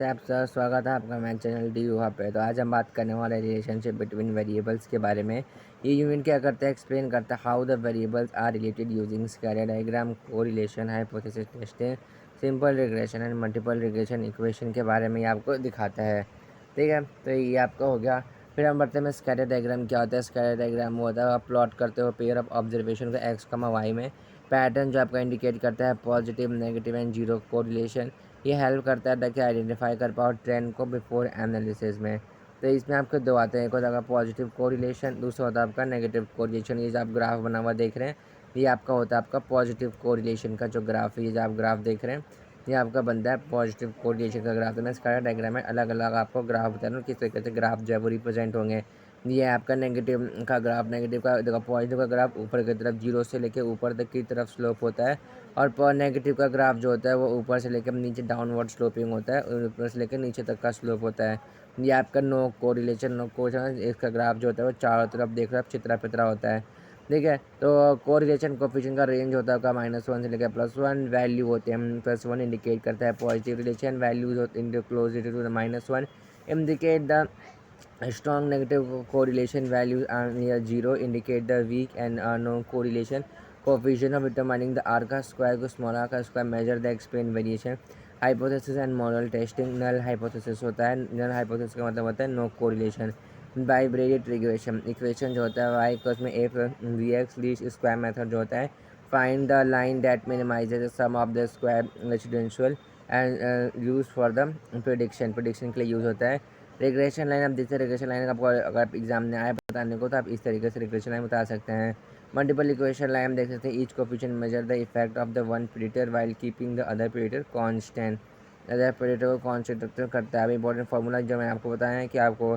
आप सर, स्वागत है आपका मेरे चैनल डी वहाँ पे। तो आज हम बात करने वाले हैं रिलेशनशिप बिटवीन वेरिएबल्स के बारे में। ये यूनिट क्या करता है, एक्सप्लेन करता है how the variables are related using scatter diagram, correlation, hypothesis testing, simple regression and multiple regression equation के बारे में ये आपको दिखाता है। ठीक है, तो ये आपका हो गया। फिर हम बढ़ते हैं स्कैटर डायग्राम क्या होता है। स्कैटर डायग्राम वो होता है आप प्लॉट करते हो पेयर ऑफ ऑब्जर्वेशन का एक्स कमा वाई में पैटर्न जो आपका इंडिकेट करता है positive, negative and zero correlation. ये हेल्प करता है ताकि आइडेंटिफाई कर पाओ ट्रेंड को बिफोर एनालिसिस में। तो इसमें आपके दो आते हैं, एक होता है पॉजिटिव कोरिलेशन, दूसरा होता है आपका नेगेटिव कोरिलेशन। ये जो आप ग्राफ बना हुआ देख रहे हैं ये आपका होता है आपका पॉजिटिव कोरिलेशन का जो ग्राफ है। ये जो आप ग्राफ देख रहे हैं ये आपका बनता है पॉजिटिव कोरिलेशन का ग्राफ। तो मैं इसका डायग्राम में अलग अलग आपको ग्राफ बता रहा हूँ किस तरीके से ग्राफ जो है वो रिप्रेजेंट होंगे। ये है आपका नेगेटिव का ग्राफ। नेगेटिव का देखो, पॉजिटिव का ग्राफ ऊपर की तरफ जीरो से लेकर ऊपर तक की तरफ स्लोप होता है, और नेगेटिव का ग्राफ जो होता है वो ऊपर से लेकर नीचे डाउनवर्ड स्लोपिंग होता है, और ऊपर से लेकर नीचे तक का स्लोप होता है। ये आपका नो कोरिलेशन। नो कोरिलेशन इसका ग्राफ जो होता है वो चारों तरफ देख रहे हो आप चित्रा पित्रा होता है। ठीक है, तो कोरिलेशन कोफिशिएंट का रेंज होता है आपका -1 से लेकर +1। वैल्यू होते हैं +1 इंडिकेट करता है पॉजिटिव रिलेशन। वैल्यूज होते हैं close to the -1 indicate the strong negative correlation. Values are near zero indicate the weak and no correlation. Coefficient of determining the r का स्क्वायर को स्मॉल r का square measure the explain variation. Hypothesis and model testing. Null hypothesis होता है, null hypothesis का मतलब होता है no correlation. Bivariate regression equation जो होता है वाई को उसमें a b x least square method जो होता है find the line that minimises the sum of the square residential and use for the prediction के लिए यूज़ होता है। रिग्रेशन लाइन आप देखते हैं, रिग्रेशन लाइन आपको अगर एग्जाम में आए बताने को तो आप इस तरीके से रिग्रेशन लाइन बता सकते हैं। मल्टीपल इक्वेशन लाइन हम देख सकते हैं each coefficient measure the effect of the one predictor while keeping the other predictor constant. Other predictor को कांस्टेंट करता है। अब इंपॉर्टेंट फार्मूला जो मैंने आपको बताया है कि आपको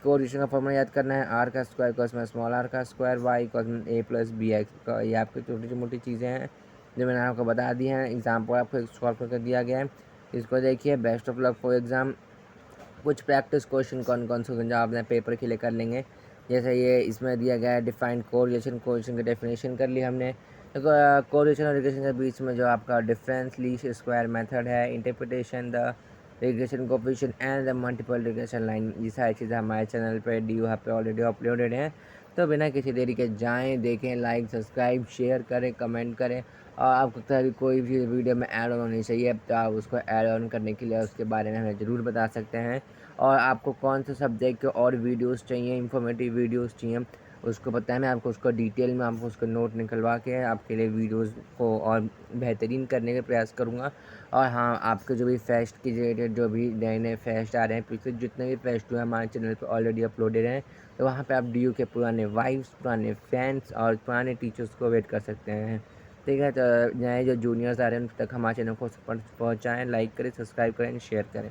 कोरिलेशन का फॉर्मूला याद करना है आर का स्क्वायर को इसमें स्मॉल आर का स्क्वायर वाई को ए प्लस बी एक्स का। ये आपकी छोटी मोटी चीज़ें हैं जो मैंने आपको बता दी हैं। एग्जाम्पल आपको सॉल्व करके दिया गया है, इसको देखिए। Best of luck for exam. कुछ प्रैक्टिस क्वेश्चन कौन कौन से जो आपने पेपर के लिए कर लेंगे, जैसे ये इसमें दिया गया है डिफाइंड कोरिलेशन। कोरिलेशन की डेफिनेशन कर ली हमने। कोरिलेशन और रिग्रेशन के बीच में जो आपका डिफरेंस लीस्ट स्क्वायर मेथड है, interpretation the regression coefficient and the multiple regression line, ये सारी चीज़ें हमारे चैनल पर डी यहाँ पे ऑलरेडी अपलोडेड हैं। तो बिना किसी देरी के जाएँ, देखें, लाइक सब्सक्राइब शेयर करें, कमेंट करें। और आपको कभी कोई भी वीडियो में ऐड ऑन होनी चाहिए तो आप उसको ऐड ऑन करने के लिए उसके बारे में हमें ज़रूर बता सकते हैं। और आपको कौन से सब्जेक्ट के और वीडियोस चाहिए, इंफॉर्मेटिव वीडियोस चाहिए, उसको बताएं। मैं आपको उसको डिटेल में आपको उसको नोट निकलवा के आपके लिए वीडियोस को और बेहतरीन करने का प्रयास करूँगा। और हाँ, आपके जो भी फेस्ट के रिलेटेड जो भी नए नए फेस्ट आ रहे हैं, पिछले जितने भी फेस्ट हुए हमारे चैनल पर ऑलरेडी अपलोडेड हैं, तो वहाँ पर आप डी के पुराने वाइफ्स, पुराने फैंस और पुराने टीचर्स को वेट कर सकते हैं। ठीक है, तो नए जो जूनियर्स आ रहे हैं उन तक हमारे चैनल को पहुँचाएँ, लाइक करें, सब्सक्राइब करें, शेयर करें।